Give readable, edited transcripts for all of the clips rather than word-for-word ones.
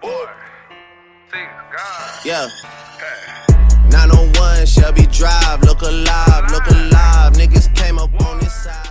Boy, thank God. Yeah. 901 Shelby Drive, look alive, niggas came up on this side.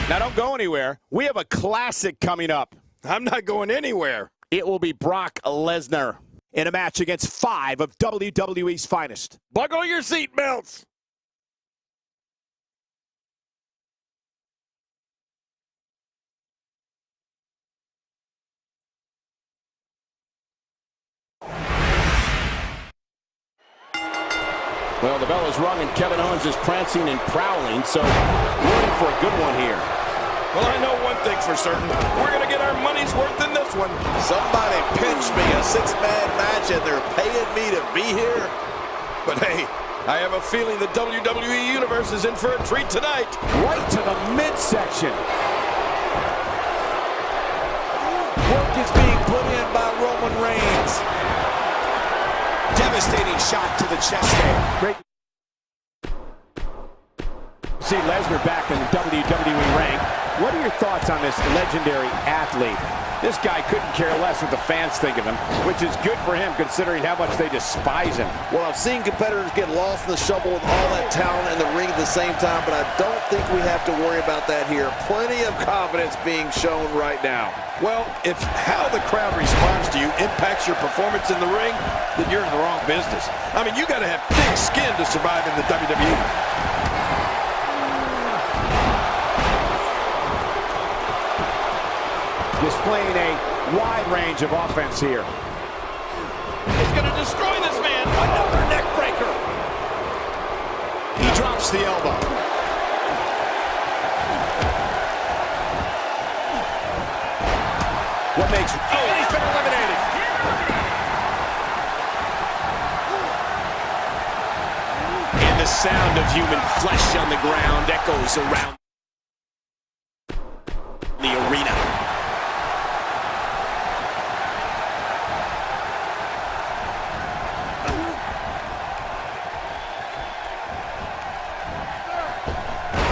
Now don't go anywhere. We have a classic coming up. I'm not going anywhere. It will be Brock Lesnar in a match against 5 of WWE's finest. Buckle your seatbelts. Well, the bell is rung and Kevin Owens is prancing and prowling, so we're in for a good one here. Well, I know one thing for certain. We're going to get our money's worth in this one. Somebody pinch me a 6-man match and they're paying me to be here. But hey, I have a feeling the WWE Universe is in for a treat tonight. Right to the midsection. Work is being put in by Roman Reigns. Devastating shot to the chest there. Great. See Lesnar back in the WWE ring. What are your thoughts on this legendary athlete? This guy couldn't care less what the fans think of him, which is good for him considering how much they despise him. Well, I've seen competitors get lost in the shuffle with all that talent in the ring at the same time, but I don't think we have to worry about that here. Plenty of confidence being shown right now. Well, if how the crowd responds to you impacts your performance in the ring, then you're in the wrong business. I mean, you got to have thick skin to survive in the WWE. Displaying a wide range of offense here. He's going to destroy this man. Another neck breaker. He drops the elbow. What makes... Oh, and he's been eliminated. And the sound of human flesh on the ground echoes around the arena.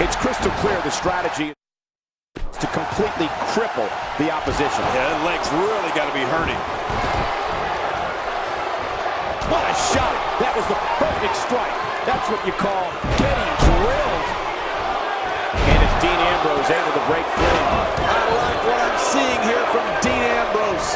It's crystal clear the strategy is to completely cripple the opposition. Yeah, that leg's really got to be hurting. What a shot! That was the perfect strike. That's what you call getting drilled. And it's Dean Ambrose able to break through. I like what I'm seeing here from Dean Ambrose.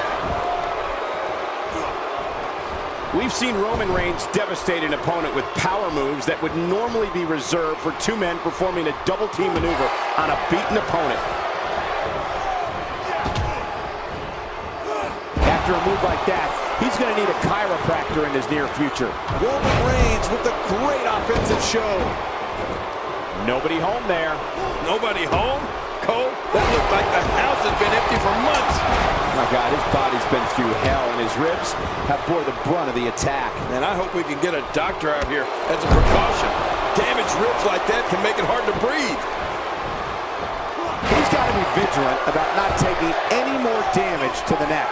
We've seen Roman Reigns devastate an opponent with power moves that would normally be reserved for 2 men performing a double-team maneuver on a beaten opponent. After a move like that, he's going to need a chiropractor in his near future. Roman Reigns with a great offensive show. Nobody home there. Nobody home? Cole, that looked like the house has been empty for months. My God, his body's been through hell, and his ribs have bore the brunt of the attack. And I hope we can get a doctor out here as a precaution. Damaged ribs like that can make it hard to breathe. He's got to be vigilant about not taking any more damage to the neck.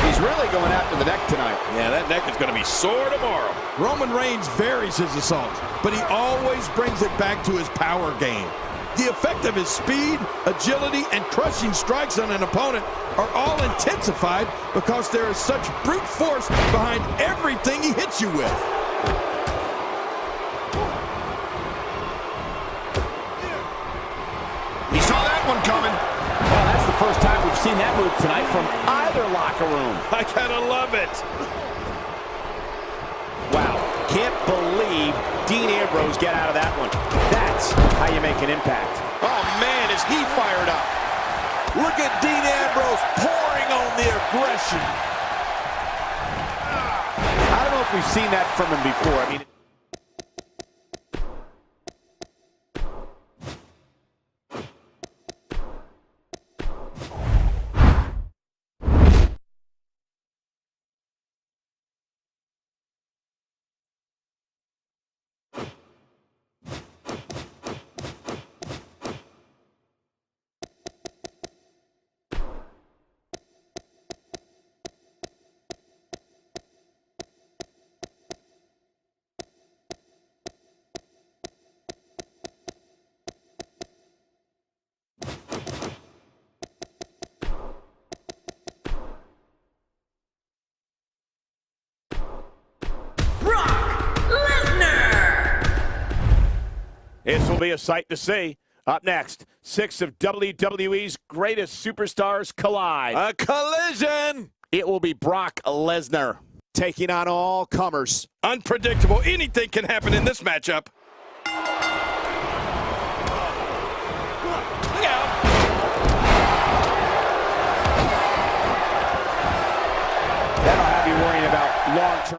He's really going after the neck tonight. Yeah, that neck is going to be sore tomorrow. Roman Reigns varies his assault, but he always brings it back to his power game. The effect of his speed, agility, and crushing strikes on an opponent are all intensified because there is such brute force behind everything he hits you with. He saw that one coming. Well, that's the first time we've seen that move tonight from either locker room. I gotta love it. Wow, can't believe Dean Ambrose got out of that one. That's how you make an impact. Oh man, is he fired up. Look at Dean Ambrose pouring on the aggression. I don't know if we've seen that from him before. I mean, this will be a sight to see. Up next, 6 of WWE's greatest superstars collide. A collision. It will be Brock Lesnar taking on all comers. Unpredictable. Anything can happen in this matchup. Look out. That'll have you worrying about long-term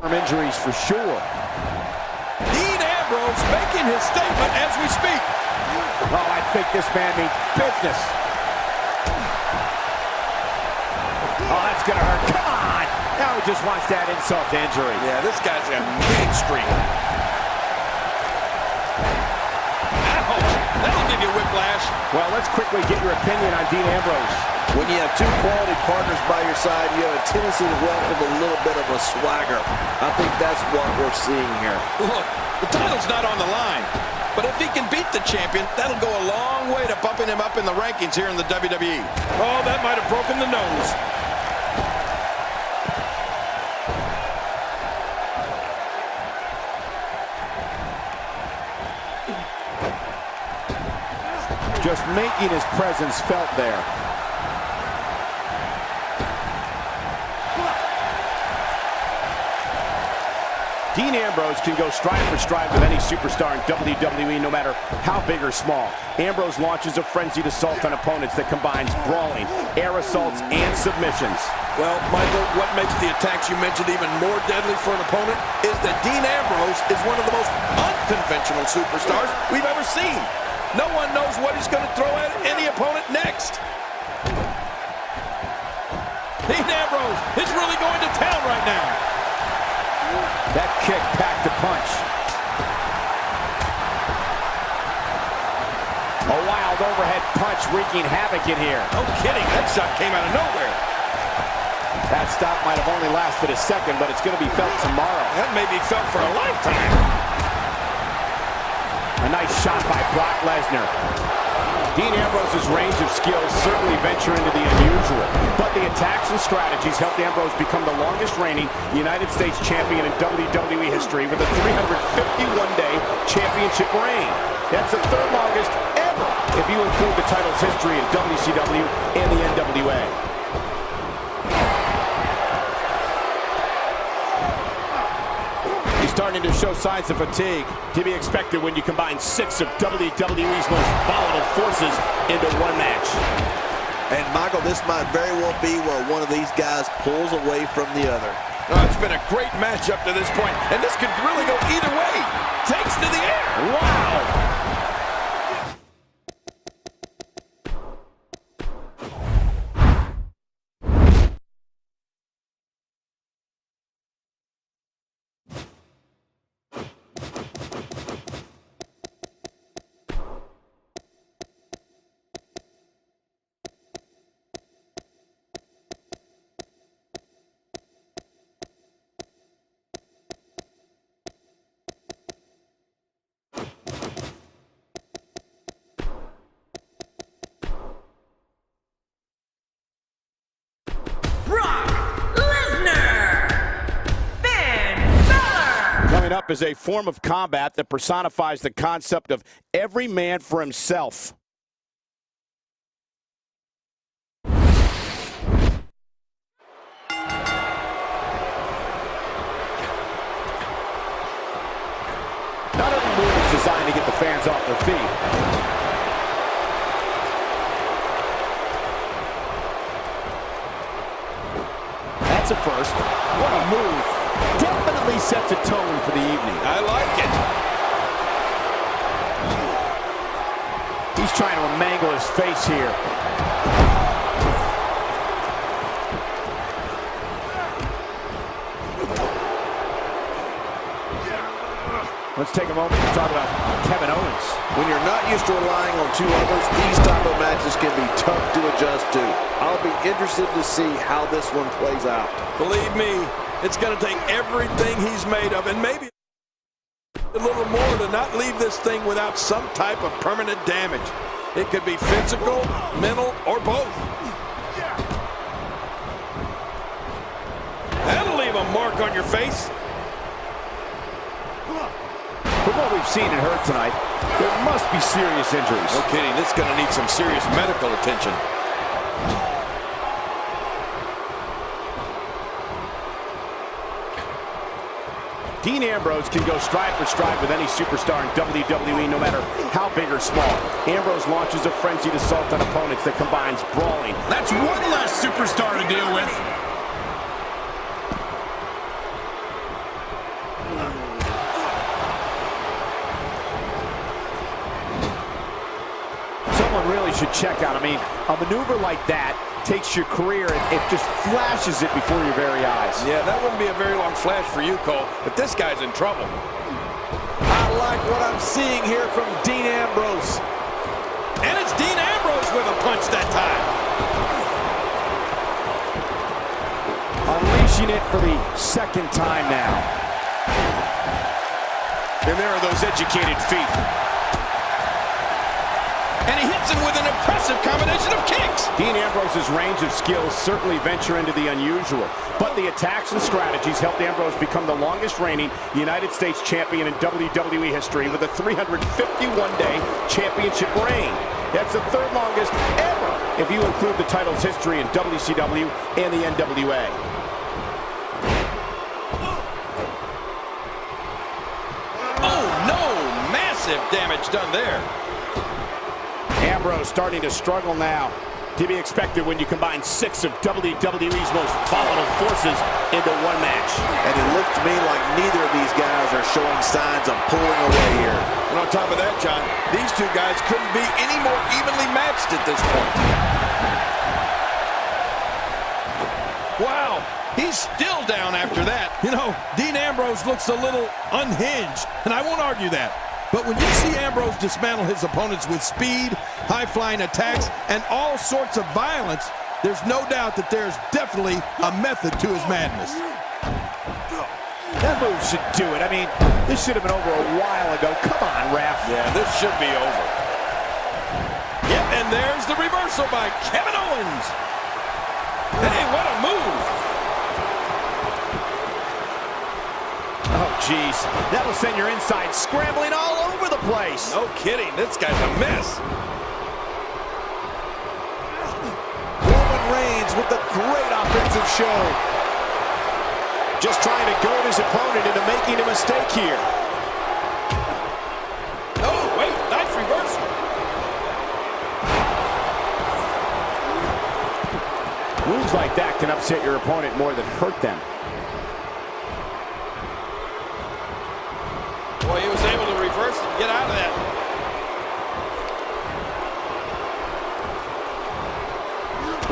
injuries for sure. Dean Ambrose making his statement as we speak. Oh, I think this man means business. Oh, that's going to hurt. Come on! Now he just wants that insult to injury. Yeah, this guy's a mean streak. Ouch! That'll give you whiplash. Well, let's quickly get your opinion on Dean Ambrose. When you have two quality partners by your side, you have a tendency to welcome a little bit of a swagger. I think that's what we're seeing here. Look, the title's not on the line, but if he can beat the champion, that'll go a long way to bumping him up in the rankings here in the WWE. Oh, that might have broken the nose. Just making his presence felt there. Dean Ambrose can go stride for stride with any superstar in WWE, no matter how big or small. Ambrose launches a frenzied assault on opponents that combines brawling, air assaults, and submissions. Well, Michael, what makes the attacks you mentioned even more deadly for an opponent is that Dean Ambrose is one of the most unconventional superstars we've ever seen. No one knows what he's going to throw at any opponent next. Dean Ambrose is really going to town right now. That kick packed a punch. A wild overhead punch wreaking havoc in here. No kidding, that shot came out of nowhere. That stop might have only lasted a second, but it's going to be felt tomorrow. That may be felt for a lifetime. A nice shot by Brock Lesnar. Dean Ambrose's range of skills certainly venture into the unusual, but the attacks and strategies helped Ambrose become the longest reigning United States champion in WWE history with a 351-day championship reign. That's the third longest ever if you include the title's history in WCW and the NWA. Starting to show signs of fatigue, to be expected when you combine 6 of WWE's most volatile forces into one match. And Michael, this might very well be where one of these guys pulls away from the other. Oh, it's been a great match up to this point, and this could really go either way. Takes to the air. Wow! is a form of combat that personifies the concept of every man for himself. Not every move is designed to get the fans off their feet. That's a first. What a move. Definitely sets a tone for the evening. I like it. He's trying to mangle his face here. Let's take a moment to talk about Kevin Owens. When you're not used to relying on two others, these type of matches can be tough to adjust to. I'll be interested to see how this one plays out. Believe me, it's going to take everything he's made of, and maybe a little more to not leave this thing without some type of permanent damage. It could be physical, mental, or both. That'll leave a mark on your face. From what we've seen and heard tonight, there must be serious injuries. No kidding, this is going to need some serious medical attention. Dean Ambrose can go stride for stride with any superstar in WWE, no matter how big or small. Ambrose launches a frenzied assault on opponents that combines brawling. That's one less superstar to deal with. Someone really should check out. I mean, a maneuver like that takes your career and it just flashes it before your very eyes. Yeah, that wouldn't be a very long flash for you, Cole, but this guy's in trouble. I like what I'm seeing here from Dean Ambrose. And it's Dean Ambrose with a punch that time. Unleashing it for the second time now. And there are those educated feet. And he hits him with an impressive combination of kicks. Dean Ambrose's range of skills certainly venture into the unusual, but the attacks and strategies helped Ambrose become the longest reigning United States champion in WWE history with a 351-day championship reign. That's the third longest ever if you include the title's history in WCW and the NWA. Oh no, massive damage done there. Ambrose starting to struggle now. To be expected when you combine 6 of WWE's most volatile forces into one match. And it looked to me like neither of these guys are showing signs of pulling away here. And on top of that, John, these two guys couldn't be any more evenly matched at this point. Wow, he's still down after that. You know, Dean Ambrose looks a little unhinged, and I won't argue that. But when you see Ambrose dismantle his opponents with speed, high-flying attacks, and all sorts of violence, there's no doubt that there's definitely a method to his madness. That move should do it. I mean, this should have been over a while ago. Come on, ref. Yeah, this should be over. Yep, and there's the reversal by Kevin Owens. Hey, what a move. Oh, jeez. That'll send your insides scrambling all over the place. No kidding. This guy's a mess. Roman Reigns with a great offensive show. Just trying to goad his opponent into making a mistake here. Oh, wait. Nice reversal. Moves like that can upset your opponent more than hurt them. Boy, he was able to reverse and get out of that.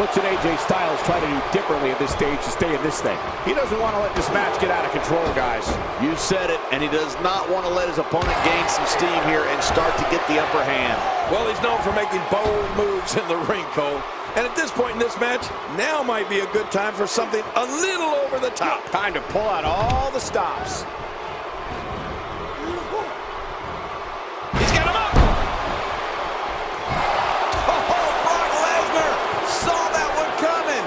What should AJ Styles try to do differently at this stage to stay in this thing? He doesn't want to let this match get out of control, guys. You said it, and he does not want to let his opponent gain some steam here and start to get the upper hand. Well, he's known for making bold moves in the ring, Cole. And at this point in this match, now might be a good time for something a little over the top. Time to pull out all the stops. He's got him up. Oh, Brock Lesnar saw that one coming.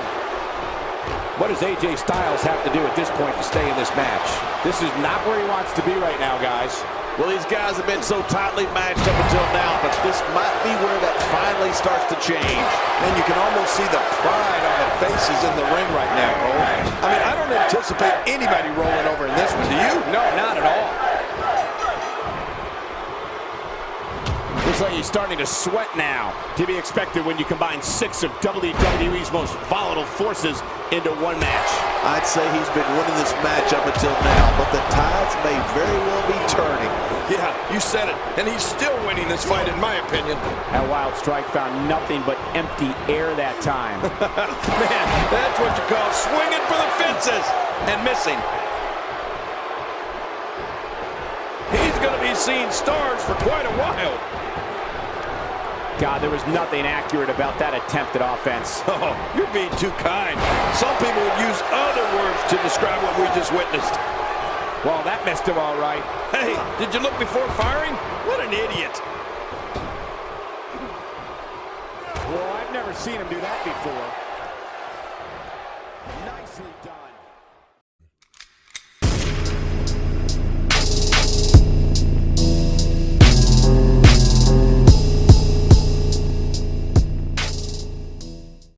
What does AJ Styles have to do at this point to stay in this match? This is not where he wants to be right now, guys. Well, these guys have been so tightly matched up until now, but this might be where that finally starts to change. And you can almost see the pride on the faces in the ring right now, Cole. I mean, I don't anticipate anybody rolling over in this one, do you? No, not at all. Looks like he's starting to sweat now. To be expected when you combine 6 of WWE's most volatile forces into one match. I'd say he's been winning this match up until now, but the tides may very well be turning. Yeah, you said it. And he's still winning this fight, in my opinion. That wild strike found nothing but empty air that time. Man, that's what you call swinging for the fences and missing. He's going to be seeing stars for quite a while. God, there was nothing accurate about that attempt at offense. Oh, you're being too kind. Some people would use other words to describe what we just witnessed. Well, that messed him all right. Hey, did you look before firing? What an idiot. Well, I've never seen him do that before.